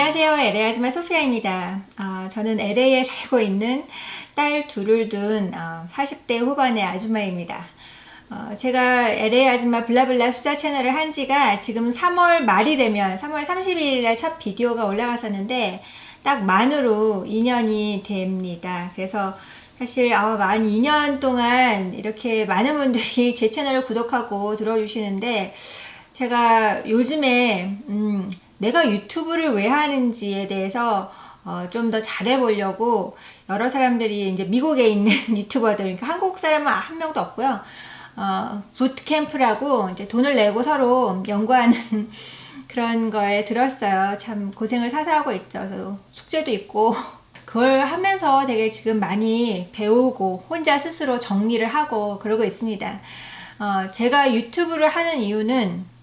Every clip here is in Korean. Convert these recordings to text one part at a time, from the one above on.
안녕하세요. LA 아줌마 소피아입니다. 저는 LA에 살고 있는 딸 둘을 둔 40대 후반의 아줌마입니다. 제가 LA 아줌마 블라블라 수다 채널을 한 지가 지금 3월 말이 되면 3월 30일에 첫 비디오가 올라갔었는데 딱 만으로 2년이 됩니다. 그래서 사실 만 2년 동안 이렇게 많은 분들이 제 채널을 구독하고 들어주시는데 제가 요즘에 내가 유튜브를 왜 하는지에 대해서 좀 더 잘해보려고 여러 사람들이 이제 미국에 있는 유튜버들, 그러니까 한국 사람은 한 명도 없고요. 부트캠프라고 이제 돈을 내고 서로 연구하는 그런 거에 들었어요. 참 고생을 사사하고 있죠. 그래서 숙제도 있고 그걸 하면서 되게 지금 많이 배우고 혼자 스스로 정리를 하고 그러고 있습니다. 제가 유튜브를 하는 이유는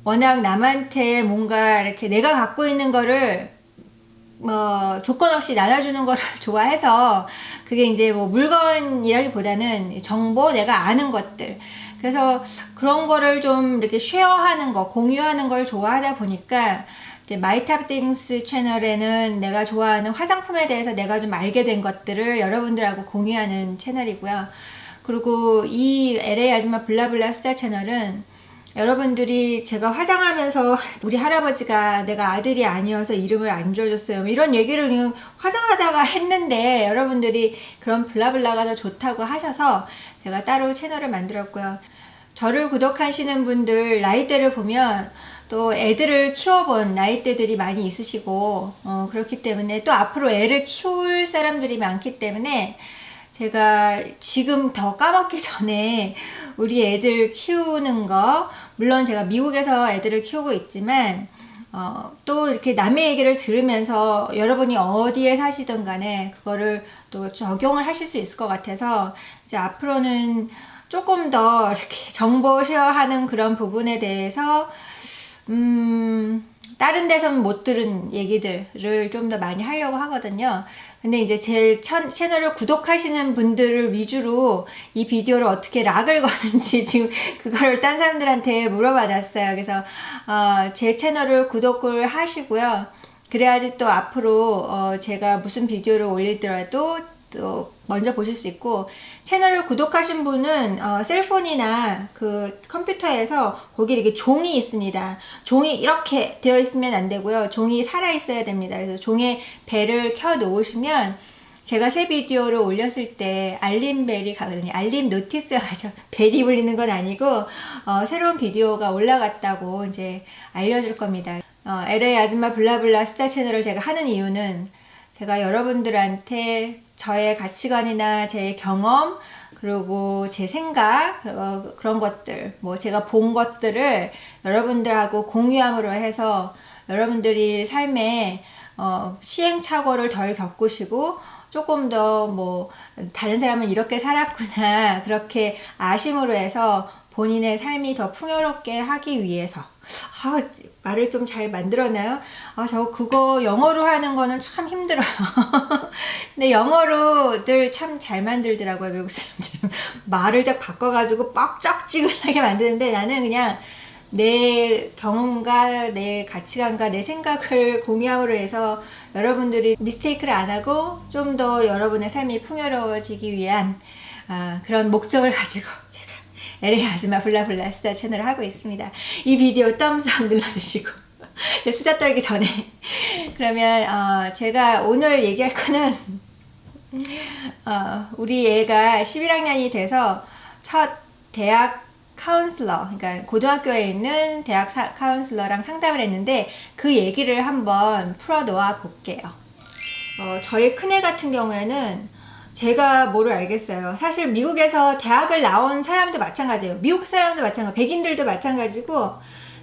워낙 남한테 뭔가 이렇게 내가 갖고 있는 거를 조건 없이 나눠주는 거를 좋아해서 그게 이제 뭐 물건이라기보다는 정보, 내가 아는 것들. 그래서 그런 거를 좀 이렇게 쉐어하는 거, 공유하는 걸 좋아하다 보니까 이제 마이탑띵스 채널에는 내가 좋아하는 화장품에 대해서 내가 좀 알게 된 것들을 여러분들하고 공유하는 채널이고요. 그리고 이 LA 아줌마 블라블라 수다 채널은 여러분들이 제가 화장하면서 우리 할아버지가 내가 아들이 아니어서 이름을 안 지어줬어요 이런 얘기를 그냥 화장하다가 했는데 여러분들이 그런 블라블라가 더 좋다고 하셔서 제가 따로 채널을 만들었고요. 저를 구독하시는 분들 나이대를 보면 또 애들을 키워본 나이대들이 많이 있으시고 그렇기 때문에 또 앞으로 애를 키울 사람들이 많기 때문에 제가 지금 더 까먹기 전에 우리 애들 키우는 거, 물론 제가 미국에서 애들을 키우고 있지만 또 이렇게 남의 얘기를 들으면서 여러분이 어디에 사시든 간에 그거를 또 적용을 하실 수 있을 것 같아서 이제 앞으로는 조금 더 이렇게 정보 쉐어하는 그런 부분에 대해서 다른 데서는 못 들은 얘기들을 좀 더 많이 하려고 하거든요. 근데 이제 제 채널을 구독하시는 분들을 위주로 이 비디오를 어떻게 락을 거는지 지금 그거를 딴 사람들한테 물어봤어요. 그래서 제 채널을 구독을 하시고요. 그래야지 또 앞으로 제가 무슨 비디오를 올리더라도 또 먼저 보실 수 있고, 채널을 구독하신 분은 셀폰이나 그 컴퓨터에서 거기 이렇게 종이 있습니다. 종이 이렇게 되어 있으면 안 되고요. 종이 살아 있어야 됩니다. 그래서 종의 벨을 켜 놓으시면 제가 새 비디오를 올렸을 때 알림벨이 가거든요. 알림 노티스가 가죠. 벨이 울리는 건 아니고 새로운 비디오가 올라갔다고 이제 알려줄 겁니다. LA 아줌마 블라블라 수다 채널을 제가 하는 이유는 제가 여러분들한테 저의 가치관이나 제 경험 그리고 제 생각 그런 것들 뭐 제가 본 것들을 여러분들하고 공유함으로 해서 여러분들이 삶에 시행착오를 덜 겪으시고 조금 더 뭐 다른 사람은 이렇게 살았구나 그렇게 아심으로 해서 본인의 삶이 더 풍요롭게 하기 위해서. 말을 좀 잘 만들었나요? 저 그거 영어로 하는 거는 참 힘들어요. 근데 영어로들 참 잘 만들더라고요, 외국 사람들은. 말을 딱 바꿔가지고 뻑쩍지근하게 만드는데 나는 그냥 내 경험과 내 가치관과 내 생각을 공유함으로 해서 여러분들이 미스테이크를 안 하고 좀 더 여러분의 삶이 풍요로워지기 위한 그런 목적을 가지고 LA 아줌마 블라블라 수다 채널을 하고 있습니다. 이 비디오 덤스업 눌러주시고 수다 떨기 전에 그러면 제가 오늘 얘기할 거는 우리 애가 11학년이 돼서 첫 대학 카운슬러, 그러니까 고등학교에 있는 대학 카운슬러랑 상담을 했는데 그 얘기를 한번 풀어 놓아 볼게요. 저희 큰애 같은 경우에는 제가 뭐를 알겠어요. 사실 미국에서 대학을 나온 사람도 마찬가지예요. 미국 사람도 마찬가지, 백인들도 마찬가지고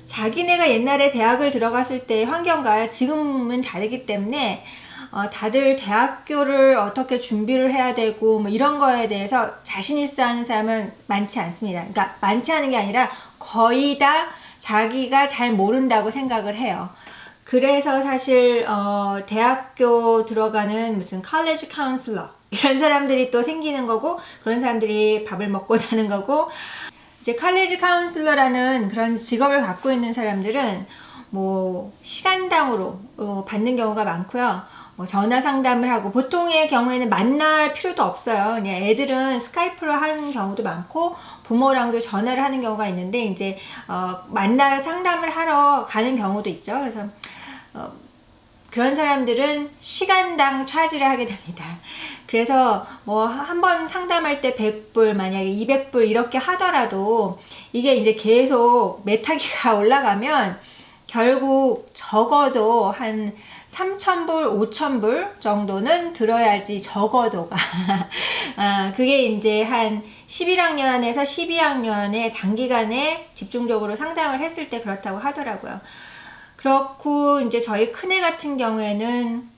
자기네가 옛날에 대학을 들어갔을 때 환경과 지금은 다르기 때문에 다들 대학교를 어떻게 준비를 해야 되고 뭐 이런 거에 대해서 자신 있어 하는 사람은 많지 않습니다. 그러니까 많지 않은 게 아니라 거의 다 자기가 잘 모른다고 생각을 해요. 그래서 사실 대학교 들어가는 무슨 college counselor 이런 사람들이 또 생기는 거고 그런 사람들이 밥을 먹고 사는 거고 이제 college counselor라는 그런 직업을 갖고 있는 사람들은 뭐 시간당으로 받는 경우가 많고요. 전화 상담을 하고, 보통의 경우에는 만날 필요도 없어요. 그냥 애들은 스카이프로 하는 경우도 많고 부모랑도 전화를 하는 경우가 있는데, 이제 만나 상담을 하러 가는 경우도 있죠. 그래서 그런 사람들은 시간당 차지를 하게 됩니다. 그래서 뭐 한 번 상담할 때 100불, 만약에 200불 이렇게 하더라도 이게 이제 계속 메타기가 올라가면 결국 적어도 한 3,000불, 5,000불 정도는 들어야지, 적어도가. 그게 이제 한 11학년에서 12학년에 단기간에 집중적으로 상담을 했을 때 그렇다고 하더라고요. 그렇고, 이제 저희 큰애 같은 경우에는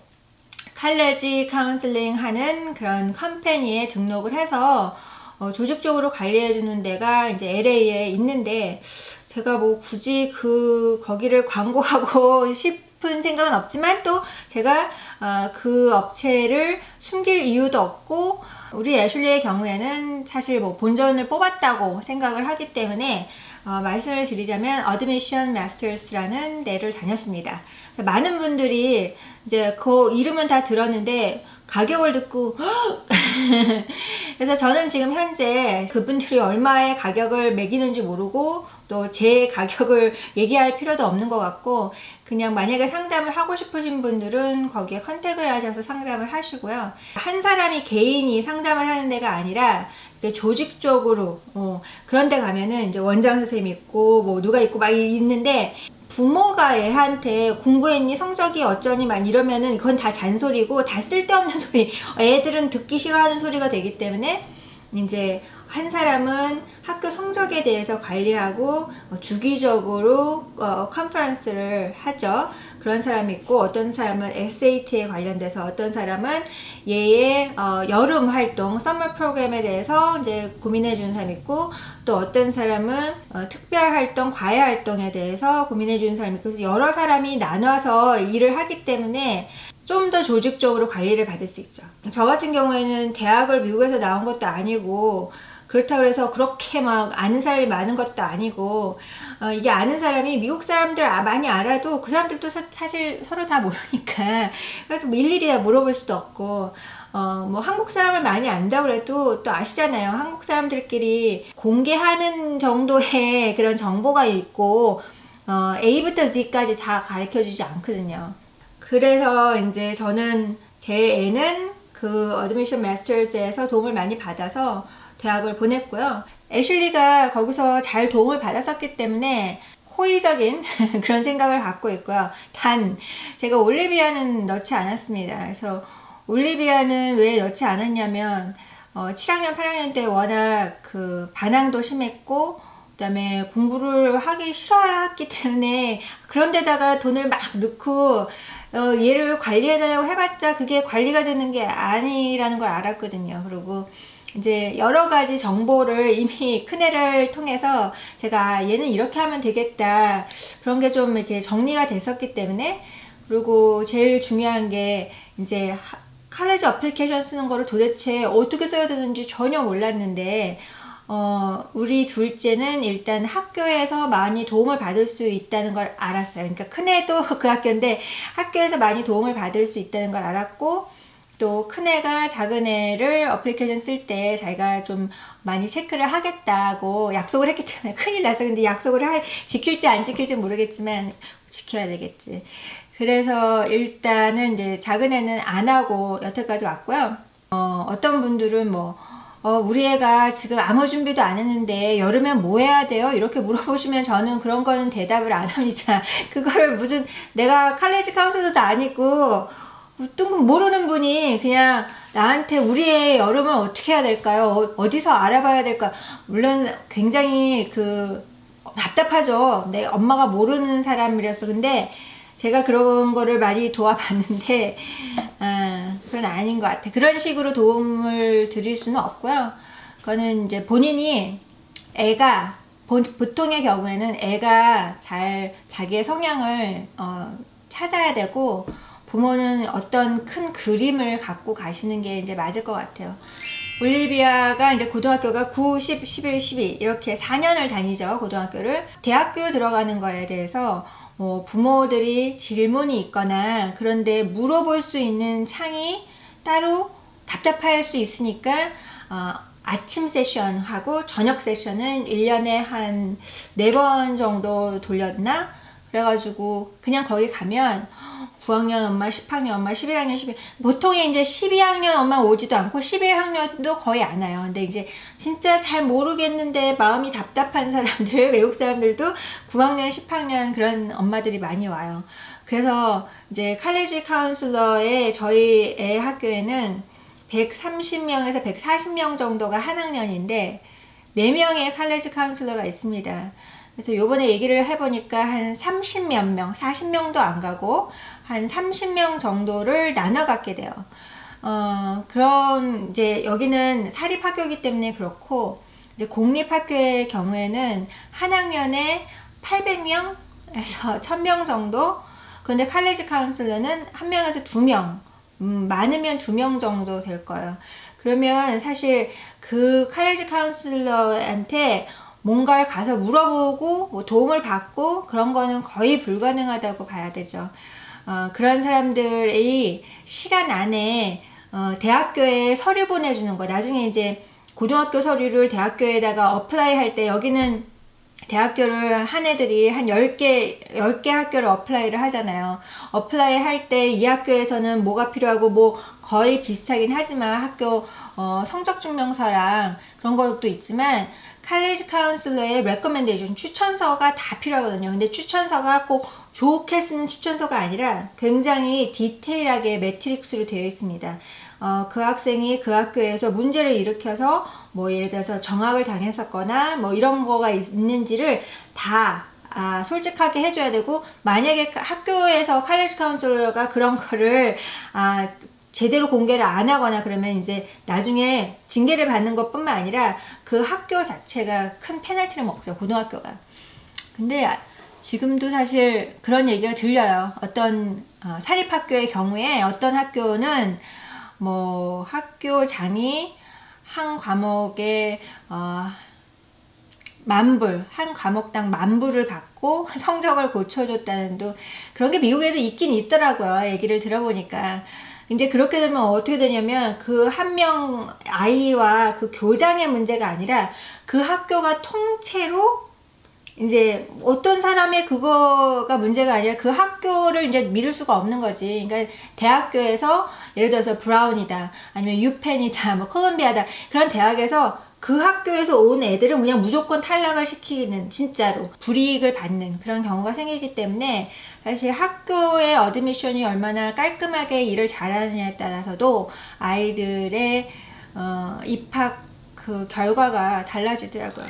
칼레지 카운슬링 하는 그런 컴퍼니에 등록을 해서 조직적으로 관리해주는 데가 이제 LA에 있는데, 제가 뭐 굳이 거기를 광고하고 싶은 생각은 없지만, 또 제가 그 업체를 숨길 이유도 없고, 우리 애슐리의 경우에는 사실 뭐 본전을 뽑았다고 생각을 하기 때문에 말씀을 드리자면 Admission Masters라는 데를 다녔습니다. 많은 분들이 이제 그 이름은 다 들었는데 가격을 듣고 그래서 저는 지금 현재 그분들이 얼마의 가격을 매기는지 모르고, 또 제 가격을 얘기할 필요도 없는 것 같고, 그냥 만약에 상담을 하고 싶으신 분들은 거기에 컨택을 하셔서 상담을 하시고요. 한 사람이 개인이 상담을 하는 데가 아니라 조직적으로 그런 데 가면은 이제 원장 선생님 있고 뭐 누가 있고 막 있는데, 부모가 애한테 공부했니, 성적이 어쩌니 막 이러면은 그건 다 잔소리고 다 쓸데없는 소리, 애들은 듣기 싫어하는 소리가 되기 때문에, 이제 한 사람은 학교 성적에 대해서 관리하고 주기적으로 컨퍼런스를 하죠. 그런 사람이 있고, 어떤 사람은 SAT에 관련돼서, 어떤 사람은 얘의 여름 활동, 서머 프로그램에 대해서 이제 고민해 주는 사람이 있고, 또 어떤 사람은 특별 활동, 과외 활동에 대해서 고민해 주는 사람이 있고, 그래서 여러 사람이 나눠서 일을 하기 때문에 좀 더 조직적으로 관리를 받을 수 있죠. 저 같은 경우에는 대학을 미국에서 나온 것도 아니고, 그렇다고 해서 그렇게 막 아는 사람이 많은 것도 아니고, 이게 아는 사람이 미국 사람들 많이 알아도 그 사람들도 사실 서로 다 모르니까, 그래서 뭐 일일이 다 물어볼 수도 없고, 뭐 한국 사람을 많이 안다고 해도 또 아시잖아요. 한국 사람들끼리 공개하는 정도의 그런 정보가 있고, A부터 Z까지 다 가르쳐 주지 않거든요. 그래서 이제 저는 제 애는 그 어드미션 마스터스에서 도움을 많이 받아서 대학을 보냈고요. 애슐리가 거기서 잘 도움을 받았었기 때문에 호의적인 그런 생각을 갖고 있고요. 단 제가 올리비아는 넣지 않았습니다. 그래서 올리비아는 왜 넣지 않았냐면 7학년, 8학년 때 워낙 그 반항도 심했고, 그 다음에 공부를 하기 싫어했기 때문에, 그런 데다가 돈을 막 넣고 얘를 관리해달라고 해봤자 그게 관리가 되는 게 아니라는 걸 알았거든요. 그리고 이제 여러 가지 정보를 이미 큰애를 통해서 제가 얘는 이렇게 하면 되겠다, 그런 게 좀 이렇게 정리가 됐었기 때문에, 그리고 제일 중요한 게 이제 칼리지 어플리케이션 쓰는 거를 도대체 어떻게 써야 되는지 전혀 몰랐는데, 우리 둘째는 일단 학교에서 많이 도움을 받을 수 있다는 걸 알았어요. 그러니까 큰애도 그 학교인데 학교에서 많이 도움을 받을 수 있다는 걸 알았고, 또 큰애가 작은애를 어플리케이션 쓸 때 자기가 좀 많이 체크를 하겠다고 약속을 했기 때문에 큰일 났어. 근데 약속을 지킬지 안 지킬지 모르겠지만 지켜야 되겠지. 그래서 일단은 이제 작은애는 안 하고 여태까지 왔고요. 어떤 분들은 우리 애가 지금 아무 준비도 안 했는데 여름엔 뭐 해야 돼요? 이렇게 물어보시면 저는 그런 거는 대답을 안 합니다. 그거를 무슨 내가 칼리지 카운슬러도 아니고 뜬금 모르는 분이 그냥 나한테 우리 애 여름은 어떻게 해야 될까요? 어디서 알아봐야 될까? 물론 굉장히 답답하죠. 내 엄마가 모르는 사람이라서. 근데 제가 그런 거를 많이 도와봤는데 그건 아닌 것 같아. 그런 식으로 도움을 드릴 수는 없고요. 그거는 이제 본인이, 애가 보통의 경우에는 애가 잘 자기의 성향을 찾아야 되고, 부모는 어떤 큰 그림을 갖고 가시는 게 이제 맞을 것 같아요. 올리비아가 이제 고등학교가 9, 10, 11, 12 이렇게 4년을 다니죠. 고등학교를. 대학교 들어가는 거에 대해서 부모들이 질문이 있거나 그런데 물어볼 수 있는 창이 따로 답답할 수 있으니까 아침 세션하고 저녁 세션은 1년에 한 4번 정도 돌렸나? 그래가지고 그냥 거기 가면 9학년 엄마, 10학년 엄마, 11학년, 12 보통에 이제 12학년 엄마 오지도 않고 11학년도 거의 안 와요. 근데 이제 진짜 잘 모르겠는데 마음이 답답한 사람들, 외국 사람들도 9학년, 10학년 그런 엄마들이 많이 와요. 그래서 이제 칼리지 카운슬러에 저희 애 학교에는 130명에서 140명 정도가 한 학년인데 4명의 칼리지 카운슬러가 있습니다. 그래서 요번에 얘기를 해보니까 한 30몇 명, 40명도 안 가고 한 30명 정도를 나눠 갖게 돼요. 그런 이제 여기는 사립학교이기 때문에 그렇고 이제 공립학교의 경우에는 한 학년에 800명에서 1000명 정도. 그런데 칼리지 카운슬러는 1명에서 2명, 많으면 2명 정도 될 거예요. 그러면 사실 그 칼리지 카운슬러한테 뭔가를 가서 물어보고 뭐 도움을 받고 그런 거는 거의 불가능하다고 봐야 되죠. 그런 사람들이 시간 안에 대학교에 서류 보내주는 거, 나중에 이제 고등학교 서류를 대학교에다가 어플라이 할 때 여기는 대학교를 한 애들이 한 10개 학교를 어플라이를 하잖아요. 어플라이 할 때 이 학교에서는 뭐가 필요하고 뭐 거의 비슷하긴 하지만 학교 성적 증명서랑 그런 것도 있지만 칼리지 카운슬러의 레커멘데이션 추천서가 다 필요하거든요. 근데 추천서가 꼭 좋게 쓰는 추천서가 아니라 굉장히 디테일하게 매트릭스로 되어 있습니다. 그 학생이 그 학교에서 문제를 일으켜서 뭐 예를 들어서 정학을 당했었거나 뭐 이런 거가 있는지를 다 솔직하게 해줘야 되고, 만약에 학교에서 칼리지 카운슬러가 그런 거를 제대로 공개를 안 하거나 그러면 이제 나중에 징계를 받는 것 뿐만 아니라 그 학교 자체가 큰 페널티를 먹죠, 고등학교가. 근데 지금도 사실 그런 얘기가 들려요. 어떤 사립학교의 경우에 어떤 학교는 뭐 학교장이 한 과목에 만불, 한 과목당 만불을 받고 성적을 고쳐줬다는 도 그런 게 미국에도 있긴 있더라고요. 얘기를 들어보니까. 이제 그렇게 되면 어떻게 되냐면 그 한 명 아이와 그 교장의 문제가 아니라 그 학교가 통째로 이제 어떤 사람의 그거가 문제가 아니라 그 학교를 이제 믿을 수가 없는 거지. 그러니까 대학교에서 예를 들어서 브라운이다, 아니면 유펜이다, 뭐 콜롬비아다, 그런 대학에서 그 학교에서 온 애들은 그냥 무조건 탈락을 시키는, 진짜로 불이익을 받는 그런 경우가 생기기 때문에 사실 학교의 어드미션이 얼마나 깔끔하게 일을 잘하느냐에 따라서도 아이들의 입학 그 결과가 달라지더라고요.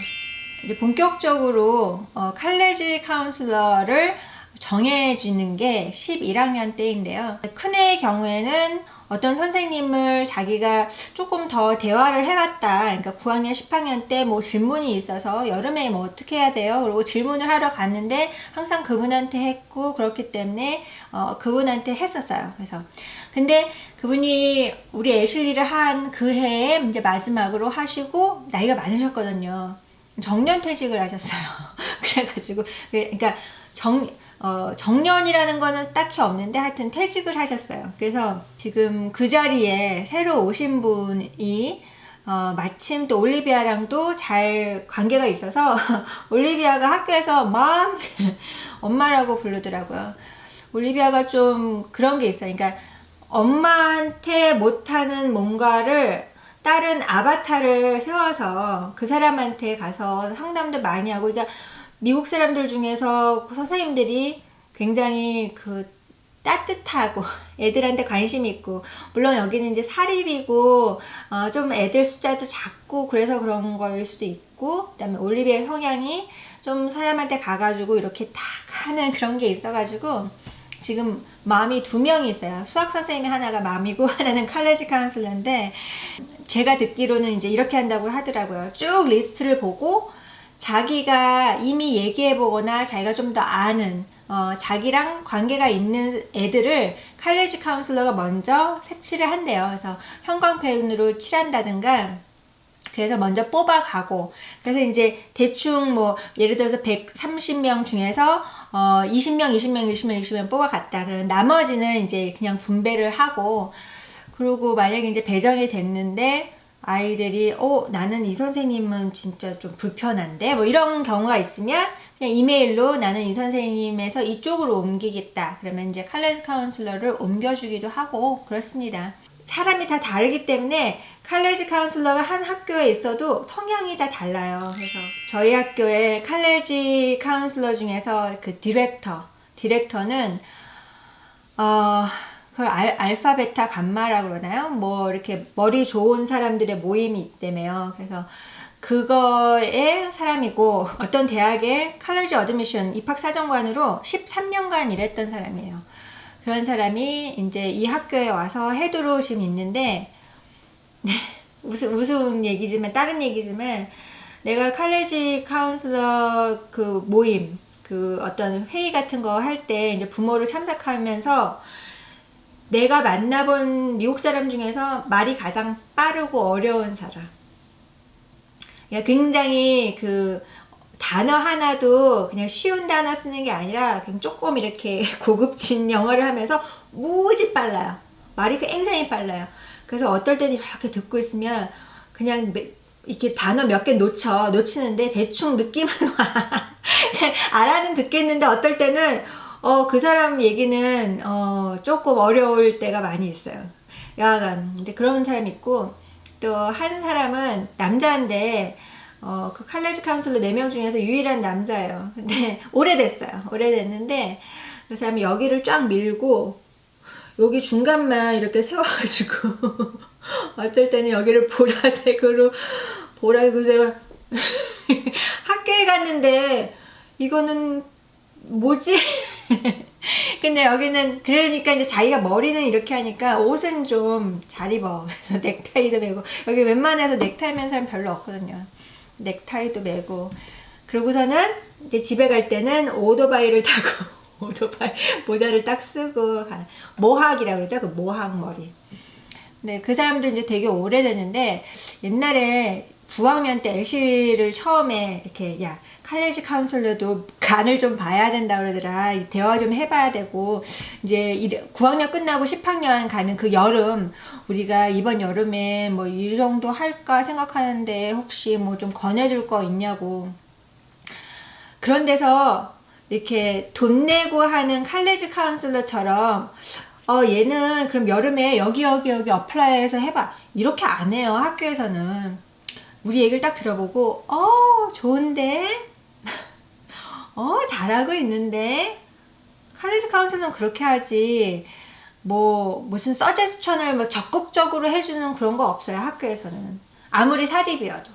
이제 본격적으로 칼리지 카운슬러를 정해주는 게 11학년 때인데요. 큰애의 경우에는 어떤 선생님을 자기가 조금 더 대화를 해봤다. 그러니까 9학년, 10학년 때 뭐 질문이 있어서 여름에 뭐 어떻게 해야 돼요? 그리고 질문을 하러 갔는데 항상 그분한테 했고 그렇기 때문에 그분한테 했었어요. 그래서 근데 그분이 우리 애슐리를 한 그 해에 이제 마지막으로 하시고 나이가 많으셨거든요. 정년퇴직을 하셨어요. 그래가지고 그러니까 정년이라는 거는 딱히 없는데 하여튼 퇴직을 하셨어요. 그래서 지금 그 자리에 새로 오신 분이 마침 또 올리비아랑도 잘 관계가 있어서 올리비아가 학교에서 엄마라고 부르더라고요. 올리비아가 좀 그런 게 있어요. 그러니까 엄마한테 못하는 뭔가를 다른 아바타를 세워서 그 사람한테 가서 상담도 많이 하고, 그러니까 미국 사람들 중에서 선생님들이 굉장히 그 따뜻하고 애들한테 관심 있고, 물론 여기는 이제 사립이고 좀 애들 숫자도 작고 그래서 그런 거일 수도 있고, 그 다음에 올리비아의 성향이 좀 사람한테 가가지고 이렇게 탁 하는 그런 게 있어가지고 지금 맘이 2명이 있어요. 수학 선생님이 하나가 맘이고 하나는 칼리지 카운슬러인데, 제가 듣기로는 이제 이렇게 한다고 하더라고요. 쭉 리스트를 보고 자기가 이미 얘기해 보거나 자기가 좀 더 아는 자기랑 관계가 있는 애들을 칼리지 카운슬러가 먼저 색칠을 한대요. 그래서 형광펜으로 칠한다든가, 그래서 먼저 뽑아가고, 그래서 이제 대충 뭐 예를 들어서 130명 중에서 20명, 20명, 20명, 20명 뽑아갔다. 그러면 나머지는 이제 그냥 분배를 하고, 그리고 만약에 이제 배정이 됐는데 아이들이 나는 이 선생님은 진짜 좀 불편한데 뭐 이런 경우가 있으면 그냥 이메일로 나는 이 선생님에서 이쪽으로 옮기겠다. 그러면 이제 칼리지 카운슬러를 옮겨주기도 하고 그렇습니다. 사람이 다 다르기 때문에 칼리지 카운슬러가 한 학교에 있어도 성향이 다 달라요. 그래서 저희 학교에 칼리지 카운슬러 중에서 그 디렉터는 그걸 알파, 베타, 감마라고 그러나요? 뭐 이렇게 머리 좋은 사람들의 모임이 있다며요. 그래서 그거의 사람이고 어떤 대학의 칼리지 어드미션 입학사정관으로 13년간 일했던 사람이에요. 그런 사람이 이제 이 학교에 와서 헤드로 지금 있는데, 네, 우스운 얘기지만, 다른 얘기지만, 내가 칼리지 카운슬러 그 모임, 그 어떤 회의 같은 거 할 때 이제 부모를 참석하면서 내가 만나본 미국 사람 중에서 말이 가장 빠르고 어려운 사람. 굉장히 그 단어 하나도 그냥 쉬운 단어 쓰는 게 아니라 그냥 조금 이렇게 고급진 영어를 하면서 무지 빨라요. 말이 굉장히 빨라요. 그래서 어떨 때는 이렇게 듣고 있으면 그냥 이렇게 단어 몇 개 놓치는데 대충 느낌은 와. 알아는 듣겠는데 어떨 때는 그 사람 얘기는 조금 어려울 때가 많이 있어요. 여하간 근데 그런 사람 있고, 또 한 사람은 남자인데 그 칼리지 카운슬러 4명 중에서 유일한 남자예요. 근데 오래됐는데 그 사람이 여기를 쫙 밀고 여기 중간만 이렇게 세워가지고 어쩔 때는 여기를 보라색으로 제가 학교에 갔는데 이거는 뭐지? 근데 여기는 그러니까 이제 자기가 머리는 이렇게 하니까 옷은 좀 잘 입어. 그래서 넥타이도 매고, 여기 웬만해서 넥타이 맨 사람 별로 없거든요. 넥타이도 매고, 그러고서는 이제 집에 갈 때는 오토바이를 타고 오토바이 모자를 딱 쓰고 모학이라고 그러죠. 그 모학 머리. 네, 그 사람도 이제 되게 오래됐는데 옛날에 9학년 때 애쉬를 처음에 이렇게 칼리지 카운슬러도 간을 좀 봐야 된다 그러더라. 대화 좀 해봐야 되고, 이제 9학년 끝나고 10학년 가는 그 여름, 우리가 이번 여름에 뭐 이 정도 할까 생각하는데 혹시 뭐 좀 권해줄 거 있냐고. 그런 데서 이렇게 돈 내고 하는 칼리지 카운슬러처럼 얘는 그럼 여름에 여기 어플라이해서 해봐, 이렇게 안 해요. 학교에서는 우리 얘기를 딱 들어보고 좋은데 잘하고 있는데, 칼리지 카운슬러는 그렇게 하지 뭐 무슨 서제스천을 뭐 적극적으로 해주는 그런 거 없어요. 학교에서는 아무리 사립이어도.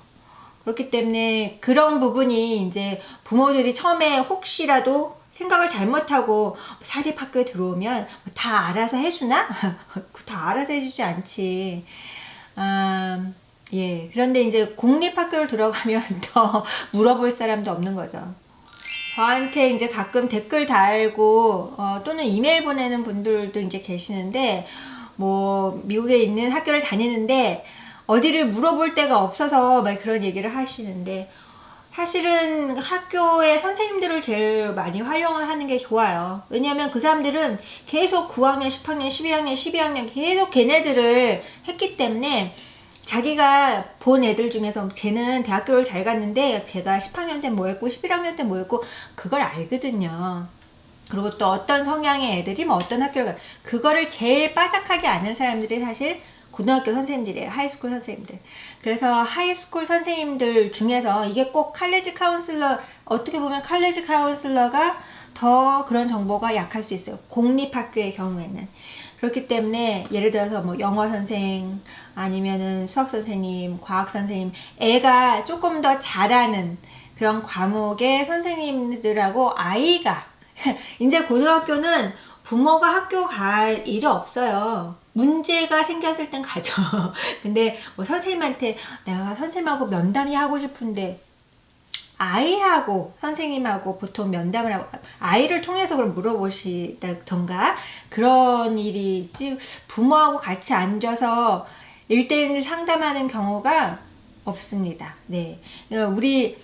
그렇기 때문에 그런 부분이 이제 부모들이 처음에 혹시라도 생각을 잘못하고 사립학교에 들어오면 다 알아서 해주나? 다 알아서 해주지 않지. 예. 그런데 이제 공립학교를 들어가면 더 물어볼 사람도 없는 거죠. 저한테 이제 가끔 댓글 달고 또는 이메일 보내는 분들도 이제 계시는데, 뭐 미국에 있는 학교를 다니는데 어디를 물어볼 데가 없어서 막 그런 얘기를 하시는데, 사실은 학교의 선생님들을 제일 많이 활용을 하는 게 좋아요. 왜냐하면 그 사람들은 계속 9학년, 10학년, 11학년, 12학년 계속 걔네들을 했기 때문에 자기가 본 애들 중에서 쟤는 대학교를 잘 갔는데 제가 10학년 때 뭐 했고 11학년 때 뭐 했고 그걸 알거든요. 그리고 또 어떤 성향의 애들이 뭐 어떤 학교를 가, 그거를 제일 빠삭하게 아는 사람들이 사실 고등학교 선생님들이에요. 하이스쿨 선생님들. 그래서 하이스쿨 선생님들 중에서 이게 꼭 칼리지 카운슬러, 어떻게 보면 칼리지 카운슬러가 더 그런 정보가 약할 수 있어요. 공립학교의 경우에는. 그렇기 때문에 예를 들어서 뭐 영어 선생 아니면은 수학 선생님, 과학 선생님, 애가 조금 더 잘하는 그런 과목의 선생님들하고 아이가 이제 고등학교는 부모가 학교 갈 일이 없어요. 문제가 생겼을 땐 가죠. 근데 뭐 선생님한테 내가 선생님하고 면담이 하고 싶은데, 아이하고 선생님하고 보통 면담을 하고 아이를 통해서 그걸 물어보시던가 그런 일이 있지, 부모하고 같이 앉아서 1대1 상담하는 경우가 없습니다. 네. 우리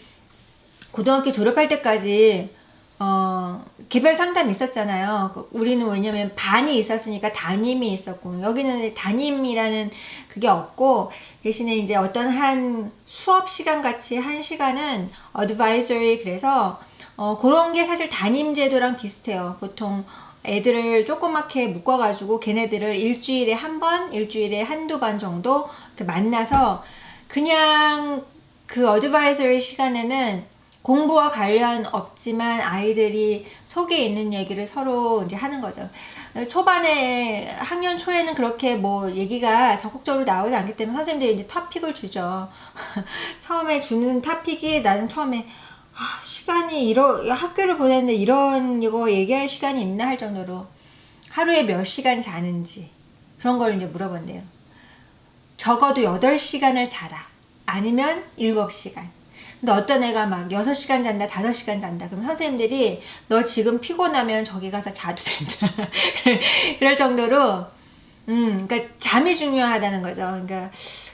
고등학교 졸업할 때까지 개별 상담이 있었잖아요. 우리는 왜냐면 반이 있었으니까 담임이 있었고, 여기는 담임이라는 그게 없고, 대신에 이제 어떤 한 수업 시간 같이 한 시간은 advisory, 그래서 그런 게 사실 담임 제도랑 비슷해요. 보통 애들을 조그맣게 묶어가지고 걔네들을 일주일에 한 번, 일주일에 한두 번 정도 이렇게 만나서 그냥 그 어드바이저리 시간에는 공부와 관련 없지만 아이들이 속에 있는 얘기를 서로 이제 하는 거죠. 초반에 학년 초에는 그렇게 뭐 얘기가 적극적으로 나오지 않기 때문에 선생님들이 이제 토픽을 주죠. 처음에 주는 토픽이 나는 처음에 시간이 학교를 보냈는데 이런 이거 얘기할 시간이 있나 할 정도로 하루에 몇 시간 자는지 그런 걸 이제 물어본대요. 적어도 8시간을 자라. 아니면 7시간. 근데 어떤 애가 막 6시간 잔다, 5시간 잔다. 그럼 선생님들이 너 지금 피곤하면 저기 가서 자도 된다. 그럴 정도로, 그러니까 잠이 중요하다는 거죠. 그러니까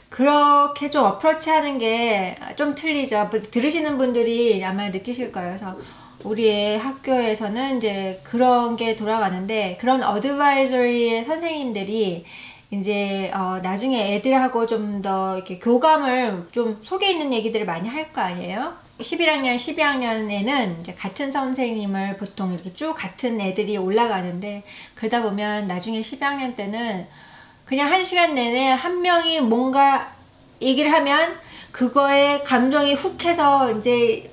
그렇게 좀 어프로치 하는 게 좀 틀리죠. 들으시는 분들이 아마 느끼실 거예요. 그래서 우리의 학교에서는 이제 그런 게 돌아가는데, 그런 어드바이저리의 선생님들이 이제 나중에 애들하고 좀 더 이렇게 교감을 좀 속에 있는 얘기들을 많이 할 거 아니에요. 11학년, 12학년에는 이제 같은 선생님을 보통 이렇게 쭉 같은 애들이 올라가는데, 그러다 보면 나중에 12학년 때는 그냥 1시간 내내 한 명이 뭔가 얘기를 하면 그거에 감정이 훅 해서 이제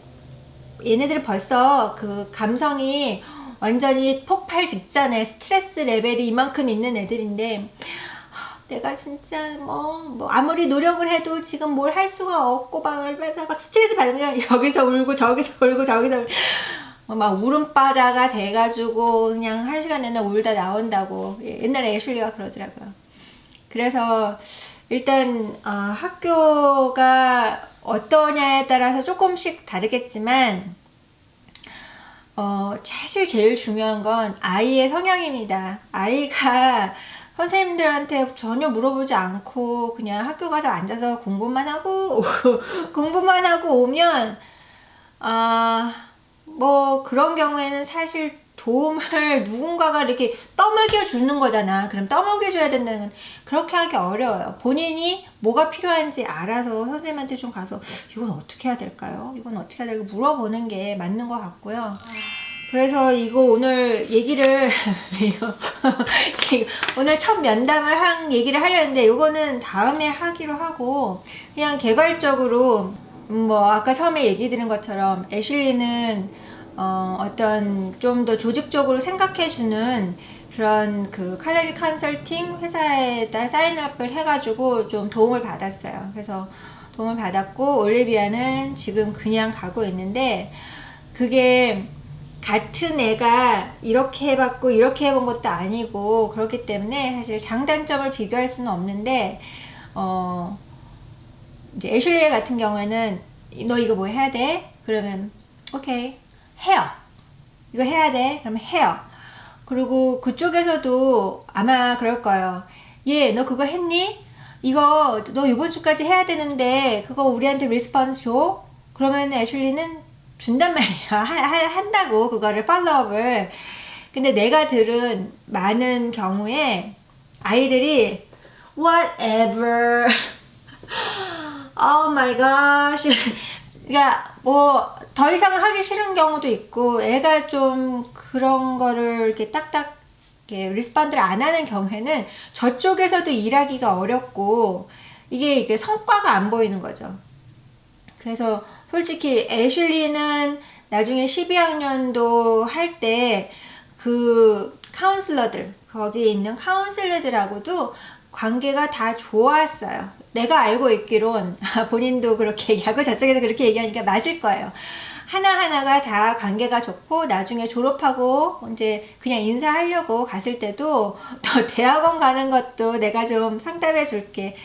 얘네들 벌써 그 감성이 완전히 폭발 직전에 스트레스 레벨이 이만큼 있는 애들인데, 내가 진짜 뭐 아무리 노력을 해도 지금 뭘 할 수가 없고 막 스트레스 받으면 여기서 울고 저기서 울고 저기서 막 울음바다가 돼가지고 그냥 1시간 내내 울다 나온다고 옛날에 애슐리가 그러더라고요. 그래서 일단 학교가 어떠냐에 따라서 조금씩 다르겠지만 사실 제일 중요한 건 아이의 성향입니다. 아이가 선생님들한테 전혀 물어보지 않고 그냥 학교 가서 앉아서 공부만 하고 공부만 하고 오면 뭐 그런 경우에는 사실 도움을 누군가가 이렇게 떠먹여 주는 거잖아. 그럼 떠먹여 줘야 된다는 건 그렇게 하기 어려워요. 본인이 뭐가 필요한지 알아서 선생님한테 좀 가서 이건 어떻게 해야 될까요? 이건 어떻게 해야 될까 물어보는 게 맞는 것 같고요. 그래서 이거 오늘 얘기를 오늘 첫 면담을 한 얘기를 하려는데 이거는 다음에 하기로 하고, 그냥 개괄적으로 뭐 아까 처음에 얘기 드린 것처럼 애슐리는 어떤 좀 더 조직적으로 생각해주는 그런 그 칼레지 컨설팅 회사에다 사인업을 해가지고 좀 도움을 받았어요. 그래서 도움을 받았고, 올리비아는 지금 그냥 가고 있는데, 그게 같은 애가 이렇게 해봤고 이렇게 해본 것도 아니고 그렇기 때문에 사실 장단점을 비교할 수는 없는데, 이제 애슐리 같은 경우에는 너 이거 뭐 해야 돼? 그러면 오케이, 헤어 이거 해야 돼? 그러면 헤어. 그리고 그쪽에서도 아마 그럴 거예요. 얘 너 그거 했니? 이거 너 이번 주까지 해야 되는데 그거 우리한테 리스폰스 줘? 그러면 애슐리는 준단 말이야. 한다고 그거를 팔로업을. 근데 내가 들은 많은 경우에 아이들이 whatever oh my gosh 그러니까 뭐 더 이상 하기 싫은 경우도 있고, 애가 좀 그런 거를 이렇게 딱딱 리스폰드를 안 하는 경우에는 저쪽에서도 일하기가 어렵고 이게 성과가 안 보이는 거죠. 그래서 솔직히 애슐리는 나중에 12학년도 할 때 그 카운슬러들, 거기에 있는 카운슬러들하고도 관계가 다 좋았어요. 내가 알고 있기론 본인도 그렇게 얘기하고 저쪽에서 그렇게 얘기하니까 맞을 거예요. 하나하나가 다 관계가 좋고, 나중에 졸업하고 이제 그냥 인사하려고 갔을 때도 너 대학원 가는 것도 내가 좀 상담해 줄게.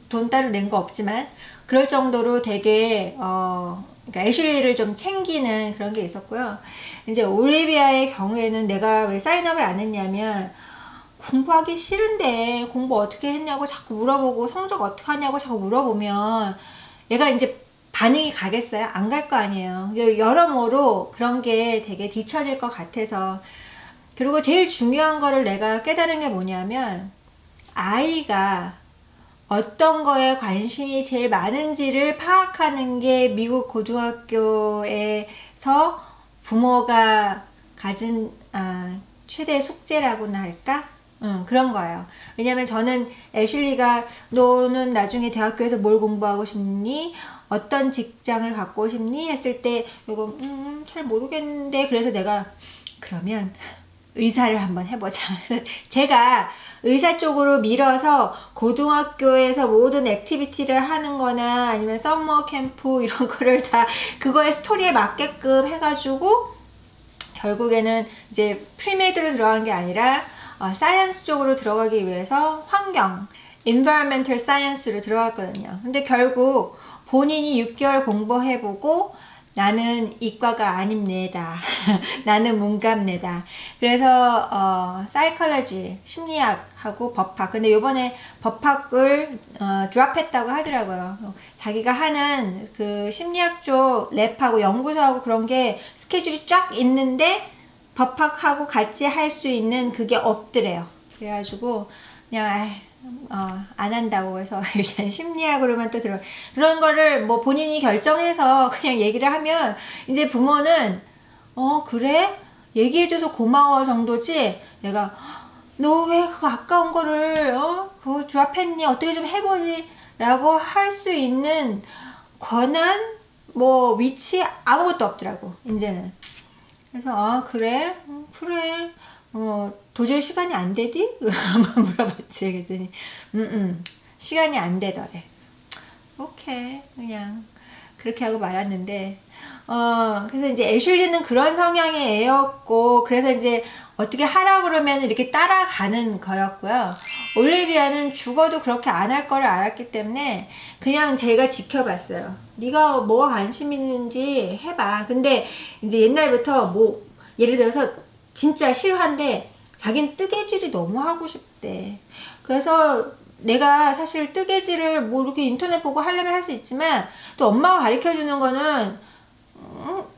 돈 따로 낸 거 없지만 그럴 정도로 되게 그러니까 애슐리를 좀 챙기는 그런 게 있었고요. 이제 올리비아의 경우에는 내가 왜 사인업을 안 했냐면, 공부하기 싫은데 공부 어떻게 했냐고 자꾸 물어보고 성적 어떻게 하냐고 자꾸 물어보면 얘가 이제 반응이 가겠어요? 안 갈 거 아니에요. 여러모로 그런 게 되게 뒤처질 것 같아서. 그리고 제일 중요한 거를 내가 깨달은 게 뭐냐면, 아이가 어떤 거에 관심이 제일 많은지를 파악하는 게 미국 고등학교에서 부모가 가진 최대 숙제라고나 할까? 그런 거예요. 왜냐면 저는 애슐리가 너는 나중에 대학교에서 뭘 공부하고 싶니? 어떤 직장을 갖고 싶니? 했을 때 이거 잘 모르겠는데, 그래서 내가 그러면 의사를 한번 해보자. 제가 의사 쪽으로 밀어서 고등학교에서 모든 액티비티를 하는 거나 아니면 썸머 캠프 이런 거를 다 그거의 스토리에 맞게끔 해가지고 결국에는 이제 프리메드로 들어간 게 아니라 사이언스 쪽으로 들어가기 위해서 환경, environmental science로 들어갔거든요. 근데 결국 본인이 6개월 공부해보고 나는 이과가 아닙니다. 나는 문과입니다. 그래서 사이콜로지, 심리학하고 법학. 근데 요번에 법학을 드랍했다고 하더라고요. 자기가 하는 그 심리학 쪽 랩하고 연구소하고 그런 게 스케줄이 쫙 있는데 법학하고 같이 할 수 있는 그게 없더래요. 그래가지고 그냥 안 한다고 해서 일단 심리학으로만 또 들어. 그런 거를 뭐 본인이 결정해서 그냥 얘기를 하면 이제 부모는 그래? 얘기해줘서 고마워 정도지. 내가 너 왜 그거 아까운 거를 그거 드랍했니? 어떻게 좀 해보지? 라고 할 수 있는 권한, 뭐 위치 아무것도 없더라고 이제는. 그래서 그래? 그래. 도저히 시간이 안 되디? 한번 물어봤지. 그랬더니 시간이 안 되더래. 오케이, 그냥 그렇게 하고 말았는데, 그래서 이제 애슐리는 그런 성향의 애였고, 그래서 이제 어떻게 하라 그러면 이렇게 따라가는 거였고요. 올리비아는 죽어도 그렇게 안 할 거를 알았기 때문에 그냥 제가 지켜봤어요. 네가 뭐가 관심 있는지 해봐. 근데 이제 옛날부터 뭐 예를 들어서 진짜 실화인데 자기는 뜨개질이 너무 하고 싶대. 그래서 내가 사실 뜨개질을 뭐 이렇게 인터넷 보고 하려면 할 수 있지만 또 엄마가 가르쳐 주는 거는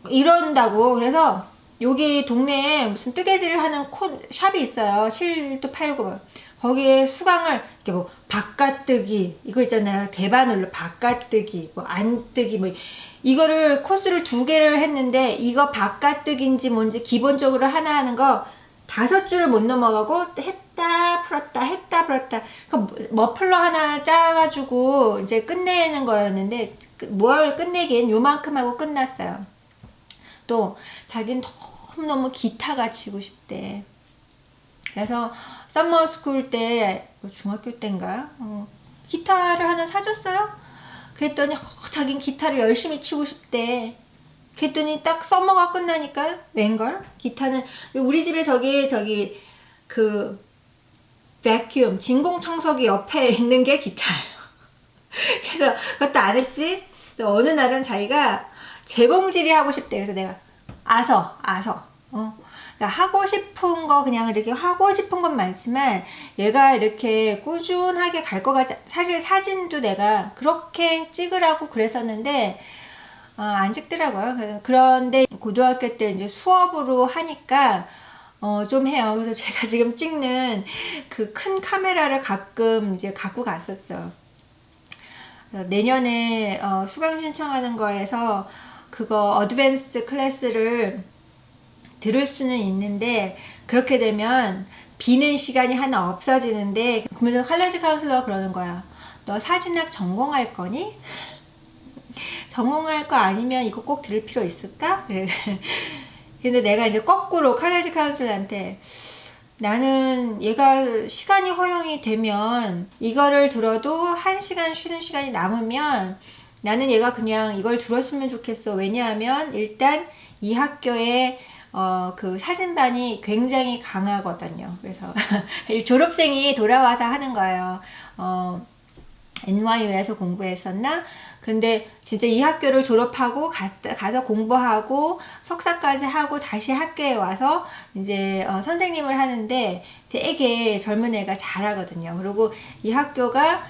이런다고. 그래서 여기 동네에 무슨 뜨개질을 하는 샵이 있어요. 실도 팔고. 거기에 수강을 이렇게 뭐 바깥뜨기 이거 있잖아요. 대바늘로 바깥뜨기 뭐 안뜨기 뭐 이거를 코스를 2개를 했는데 이거 바깥뜨기인지 뭔지 기본적으로 하나 하는 거 5줄을 못 넘어가고 했다 풀었다 했다 풀었다 그 머플러 하나 짜가지고 이제 끝내는 거였는데 뭘 끝내긴 요만큼 하고 끝났어요. 또 자기는 너무너무 기타가 치고 싶대. 그래서 썸머스쿨 때 중학교 때인가 기타를 하나 사줬어요. 그랬더니 자긴 기타를 열심히 치고 싶대. 그랬더니 딱 썸머가 끝나니까 웬걸? 기타는 우리 집에 저기 그 베큐um 진공청소기 옆에 있는 게 기타예요. 그래서 그것도 안 했지. 그래서 어느 날은 자기가 재봉질이 하고 싶대. 그래서 내가 아서 그러니까 하고 싶은 거 그냥 이렇게 하고 싶은 건 많지만 얘가 이렇게 꾸준하게 갈 것 같지. 사실 사진도 내가 그렇게 찍으라고 그랬었는데 안 찍더라고요. 그런데 고등학교 때 이제 수업으로 하니까 좀 해요. 그래서 제가 지금 찍는 그 큰 카메라를 가끔 이제 갖고 갔었죠. 내년에 수강 신청하는 거에서 그거 어드밴스드 클래스를 들을 수는 있는데 그렇게 되면 비는 시간이 하나 없어지는데 그러면서 칼리지 카운슬러가 그러는 거야. 너 사진학 전공할 거니? 전공할 거 아니면 이거 꼭 들을 필요 있을까? 근데 내가 이제 거꾸로 칼리지 카운슬러한테 나는 얘가 시간이 허용이 되면 이거를 들어도 1시간 쉬는 시간이 남으면 나는 얘가 그냥 이걸 들었으면 좋겠어. 왜냐하면 일단 이 학교에 그 사진반이 굉장히 강하거든요. 그래서 졸업생이 돌아와서 하는 거예요. NYU에서 공부했었나? 근데 진짜 이 학교를 졸업하고 가서 공부하고 석사까지 하고 다시 학교에 와서 이제 선생님을 하는데 되게 젊은 애가 잘하거든요. 그리고 이 학교가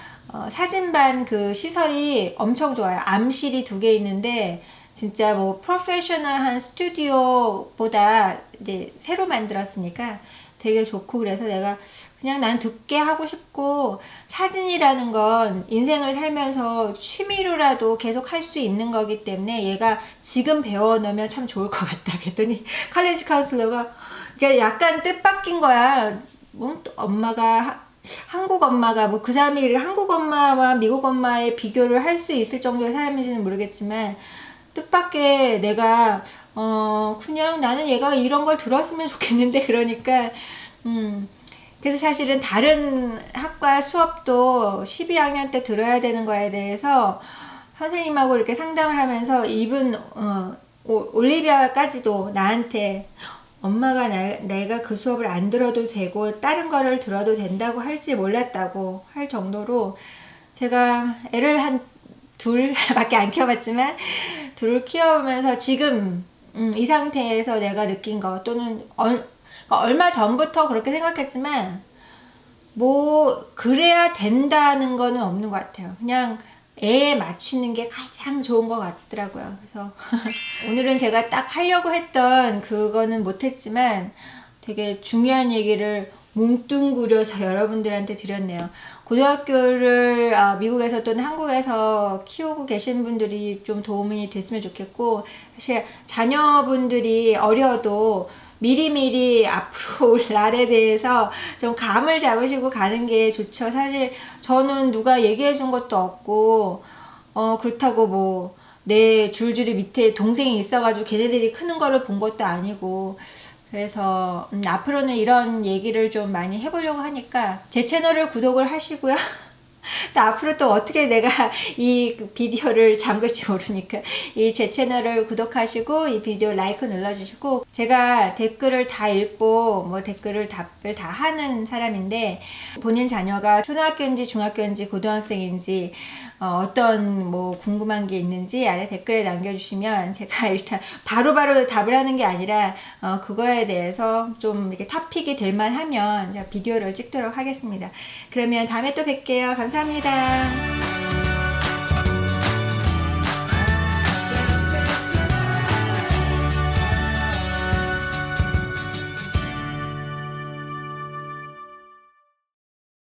사진반 그 시설이 엄청 좋아요. 암실이 2개 있는데 진짜 뭐 프로페셔널한 스튜디오보다 이제 새로 만들었으니까 되게 좋고, 그래서 내가 그냥 난 듣게 하고 싶고, 사진이라는 건 인생을 살면서 취미로라도 계속 할 수 있는 거기 때문에 얘가 지금 배워놓으면 참 좋을 것 같다 그랬더니 칼리지 카운슬러가 약간 뜻밖인 거야. 뭐 엄마가 한국 엄마가 뭐 그 사람이 한국 엄마와 미국 엄마의 비교를 할 수 있을 정도의 사람인지는 모르겠지만, 뜻밖의 내가 그냥 나는 얘가 이런 걸 들었으면 좋겠는데, 그러니까 그래서 사실은 다른 학과 수업도 12학년 때 들어야 되는 거에 대해서 선생님하고 이렇게 상담을 하면서 이분 올리비아까지도 나한테 엄마가 내가 그 수업을 안 들어도 되고 다른 거를 들어도 된다고 할지 몰랐다고 할 정도로, 제가 애를 한 둘밖에 안 키워봤지만 둘을 키워오면서 지금 이 상태에서 내가 느낀 거, 또는 얼마 전부터 그렇게 생각했지만 뭐 그래야 된다는 거는 없는 것 같아요. 그냥 애에 맞추는 게 가장 좋은 것 같더라고요. 그래서 오늘은 제가 딱 하려고 했던 그거는 못했지만 되게 중요한 얘기를 뭉뚱그려서 여러분들한테 드렸네요. 고등학교를 미국에서 또는 한국에서 키우고 계신 분들이 좀 도움이 됐으면 좋겠고, 사실 자녀분들이 어려도 미리미리 앞으로 올 날에 대해서 좀 감을 잡으시고 가는 게 좋죠. 사실 저는 누가 얘기해 준 것도 없고, 그렇다고 뭐 내 줄줄이 밑에 동생이 있어가지고 걔네들이 크는 거를 본 것도 아니고, 그래서 앞으로는 이런 얘기를 좀 많이 해보려고 하니까 제 채널을 구독을 하시고요. 또 앞으로 또 어떻게 내가 이 비디오를 잠글지 모르니까 이 제 채널을 구독하시고 이 비디오 라이크 눌러주시고, 제가 댓글을 다 읽고 뭐 댓글을 답을 다 하는 사람인데, 본인 자녀가 초등학교인지 중학교인지 고등학생인지 어떤 뭐 궁금한 게 있는지 아래 댓글에 남겨주시면 제가 일단 바로바로 답을 하는 게 아니라 그거에 대해서 좀 이렇게 토픽이 될 만하면 제가 비디오를 찍도록 하겠습니다. 그러면 다음에 또 뵐게요. 감사합니다.